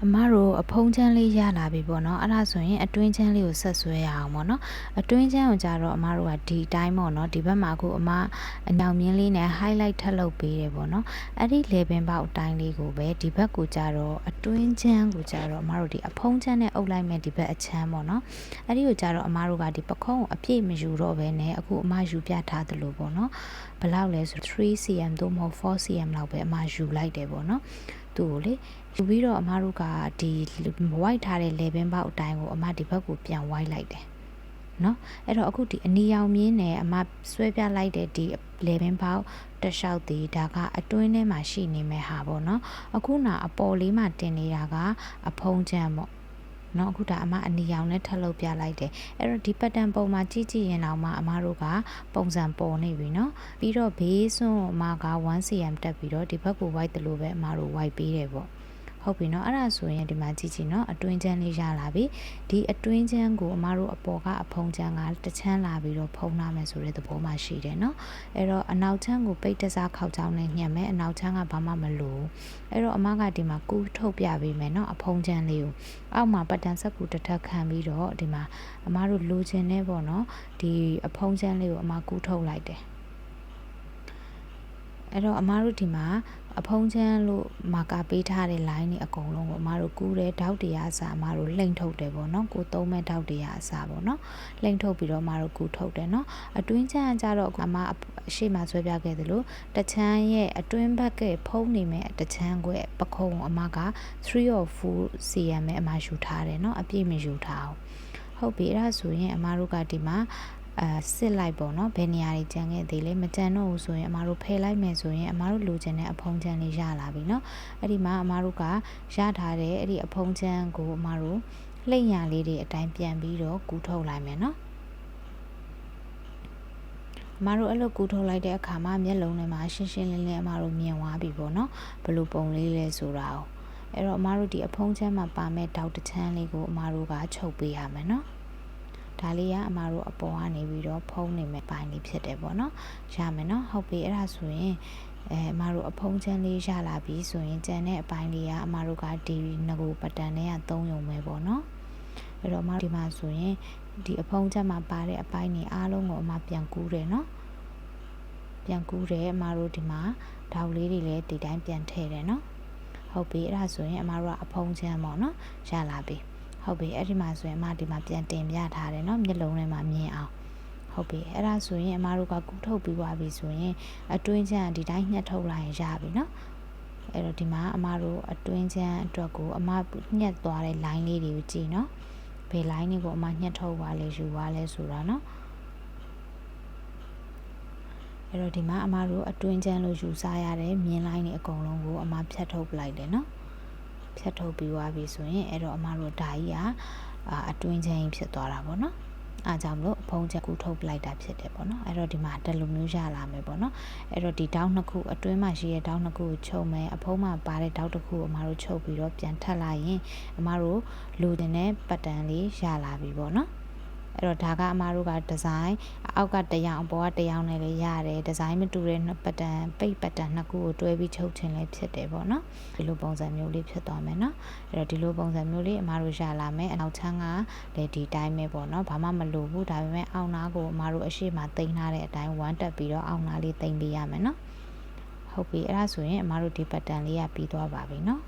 အမတို့အဖုံးချမ်းလေးရလာပြီပေါ့နော်အဲ့ဒါဆိုရင်အတွင်းချမ်းလေးကိုဆက်ဆွဲရအောင်ပေါ့နော်အတွင်းချမ်းကိုကြတော့အမတို့ကဒီအတိုင်းပေါ့နော်ဒီဘက်မှာအခုအမအနောင်မြင်းလေးနဲ့ highlight ထပ်လုပ်ပေးတယ်ပေါ့နော်အဲ့ဒီ level ပေါက်အတိုင်းလေးကိုပဲဒီဘက်ကိုကြတော့အတွင်းချမ်းကိုကြတော့အမတို့ဒီအဖုံးချမ်းနဲ့အုပ်လိုက်မယ်ဒီဘက်အချမ်းပေါ့နော်အဲ့ဒီကိုကြတော့အမတို့ကဒီပခုံးကိုအပြည့်မယူတော့ဘဲနဲ့အခုအမယူပြထားသလိုပေါ့နော်ဘယ်လောက်လဲဆို 3cm သို့မဟုတ် 4cm လောက်ပဲအမယူလိုက်တယ်ပေါ့နော်သူ့ကိုလေယူပြီးတော့အမတို့ကဒီ white ထားတဲ့ level ပေါက်အတိုင်းကိုအမဒီဘက်ကိုပြန် white လိုက်တယ်နော်အဲ့တော့အခုဒီအနီရောင်မြင်းနဲ့အမဆွဲပြလိုက်တဲ့ဒီ level ပေါက်တလျှောက်တည်ဒါကအတွင်းထဲမှာရှိနေမဲ့ဟာပေါ့နော်အခုနာအပေါ်လေးမှာတင်နေတာကအဖုံးချမ်းပေါ့နော်အခုဒါအမအနီရောင်နဲ့ထပ်လုပ်ပြလိုက်တယ်အဲ့တော့ဒီ pattern ပုံမှာကြည့်ကြည့်ရင်တော့မှအမတို့ကပုံစံပေါ်နေပြီနော်ပြီးတော့ဘေးစွန်းအမက 1cm တက်ပြီးတော့ဒီဘက်ကို white တယ်လို့ပဲအမတို့ white ပေးတယ်ပေါ့ဟုတ်ပြီနော်အဲ့ဒါဆိုရင်ဒီမှာကြည့်ကြည့်နော်အတွင်းချမ်းလေးရလာပြီဒီအတွင်းချမ်းကိုအမတို့အပေါ်ကအဖုံးချမ်းကတစ်ချမ်းလာပြီးတော့ဖုံးလာမယ်ဆိုတဲ့သဘောမှရှိတယ်နော်အဲ့တော့အနောက်ချမ်းကိုပိတ်တစားခောက်ချောင်းနဲ့ညှက်မယ်အနောက်ချမ်းကဘာမှမလို့အဲ့တော့အမကဒီမှာကူးထုတ်ပြပေးမယ်နော်အဖုံးချမ်းလေးကိုအောက်မှာပတ်တန်ဆက်ကူတစ်ထပ်ခံပြီးတော့ဒီမှာအမတို့လိုချင်တဲ့ပေါ့နော်ဒီအဖုံးချမ်းလေးကိုအမကူးထုတ်လိုက်တယ်အဲ့တော့အမတို့ဒီမှာအဖုံးချမ်းလို့မာကာပေးထားတဲ့ line တွေအကုန်လုံးကိုအမတို့ကူးတဲ့တောက်တရားအစားအမတို့လှိမ့်ထုတ်တယ်ပေါ့နော်ကိုသုံးမဲ့တောက်တရားအစားပေါ့နော်လှိမ့်ထုတ်ပြီးတော့အမတို့ကူးထုတ်တယ်နော်အတွင်းချမ်းကြတော့အမအရှိမဆွဲပြခဲ့သလိုတချမ်းရဲ့အတွင်းဘက်ကဖုံးနေမဲ့တချမ်းကွယ်ပခုံးအမက3 or 4 cm ပဲအမယူထားတယ်နော်အပြည့်မယူထားအောင်ဟုတ်ပြီအဲ့ဒါဆိုရင်အမတို့ကဒီမှာစစ်လိုက်ပေါ့နော်ဘယ်နေရာတွေကြံခဲ့သေးလဲမကြံတော့ဘူးဆိုရင်အမတို့ဖယ်လိုက်မယ်ဆိုရင်အမတို့လိုချင်တဲ့အဖုံးချမ်းလေးရလာပြီနော်အဲ့ဒီမှာအမတို့ကရထားတဲ့အဲ့ဒီအဖုံးချမ်းကိုအမတို့လှိမ့်ညာလေးတွေအတိုင်းပြန်ပြီးတော့ကူးထုတ်လိုက်မယ်နော်အမတို့အဲ့လိုကူးထုတ်လိုက်တဲ့အခါမှာမျက်လုံးထဲမှာရှင်းရှင်းလင်းလင်းအမတို့မြင်သွားပြီပေါ့နော်ဘယ်လိုပုံလေးလဲဆိုတာကိုအဲ့တော့အမတို့ဒီအဖုံးချမ်းမှာပါမဲ့တောက်တချမ်းလေးကိုအမတို့ကချုပ်ပေးရမယ်နော်ဒါလေးကအမတို့အပေါ်ကနေပြီးတော့ဖုံးနေမဲ့ပိုင်းလေးဖြစ်တယ်ပေါ့နော်ရမယ်နော်ဟုတ်ပြီအဲ့ဒါဆိုရင်အမတို့အဖုံးချမ်းလေးရလာပြီဆိုရင်ကြံတဲ့အပိုင်းလေးကအမတို့ကဒီငကိုပတန်နဲ့က3ယုံပဲပေါ့နော်အဲ့တော့အမဒီမှာဆိုရင်ဒီအဖုံးချမ်းမှာပါတဲ့အပိုင်းတွေအားလုံးကိုအမပြန်ကူးတယ်နော်ပြန်ကူးတယ်အမတို့ဒီမှာဓာတ်လေးတွေလည်းဒီတိုင်းပြန်ထည့်တယ်နော်ဟုတ်ပြီအဲ့ဒါဆိုရင်အမတို့ကအဖုံးချမ်းပေါ့နော်ရလာပြီဟုတ်ပြီအဲ့ဒီမှာဆိုရင်အမဒီမှာပြန်တင်ပြထားတယ်เนาะမျက်လုံးထဲမှာမြင်အောင်ဟုတ်ပြီအဲ့ဒါဆိုရင်အမတို့ကကူးထုတ်ပြီးသွားပြီဆိုရင်အတွင်းချမ်းဒီတိုင်းညှက်ထုတ်လိုက်ရင်ရပြီเนาะအဲ့တော့ဒီမှာအမတို့အတွင်းချမ်းအတွက်ကိုအမညှက်သွားတဲ့ line လေးတွေကိုကြည့်เนาะဘယ် line တွေကိုအမညှက်ထုတ်သွားလဲယူသွားလဲဆိုတာเนาะအဲ့တော့ဒီမှာအမတို့အတွင်းချမ်းလို့ယူစားရတဲ့မြင် line တွေအကုန်လုံးကိုအမဖြတ်ထုတ်ပလိုက်တယ်เนาะဖြတ်ထုတ်ပြီးသွားပြီဆိုရင်အဲ့တော့အမတို့ဒါကြီးကအတွင်းချင်းဖြစ်သွားတာပေါ့နော်အားကြောင့်မလို့အဖုံးချက်ကူထုတ်ပလိုက်တာဖြစ်တယ်ပေါ့နော်အဲ့တော့ဒီမှာတလူမျိုးရလာမယ်ပေါ့နော်အဲ့တော့ဒီတောင်းနှစ်ခုအတွင်းမှာရှိတဲ့တောင်းနှစ်ခုကိုချုပ်မယ်အဖုံးမှာပါတဲ့တောက်တစ်ခုကိုအမတို့ချုပ်ပြီးတော့ပြန်ထပ်လိုက်ရင်အမတို့လိုချင်တဲ့ပတ်တန်လေးရလာပြီပေါ့နော်အဲ့တော့ဒါကအမတို့ကဒီဇိုင်းအောက်ကတရောင်အပေါ်ကတရောင်နဲ့လည်းရတယ်ဒီဇိုင်းမတူတဲ့ပတ်တန်ပိတ်ပတ်တန်နှစ်ခုကိုတွဲပြီးချုပ်ခြင်းလည်းဖြစ်တယ်ပေါ့နော်ဒီလိုပုံစံမျိုးလေးဖြစ်သွားမယ်နော်အဲ့တော့ဒီလိုပုံစံမျိုးလေးအမတို့ရလာမယ်အနောက်ချမ်းကလည်းဒီတိုင်းပဲပေါ့နော်ဘာမှမလိုဘူးဒါပေမဲ့အောက်နားကိုအမတို့အရှိမတိန်ထားတဲ့အတိုင်းဝမ်းတက်ပြီးတော့အောက်နားလေးတိန်ပေးရမယ်နော်ဟုတ်ပြီအဲ့ဒါဆိုရင်အမတို့ဒီပတ်တန်လေးကပြီးသွားပါပြီနော်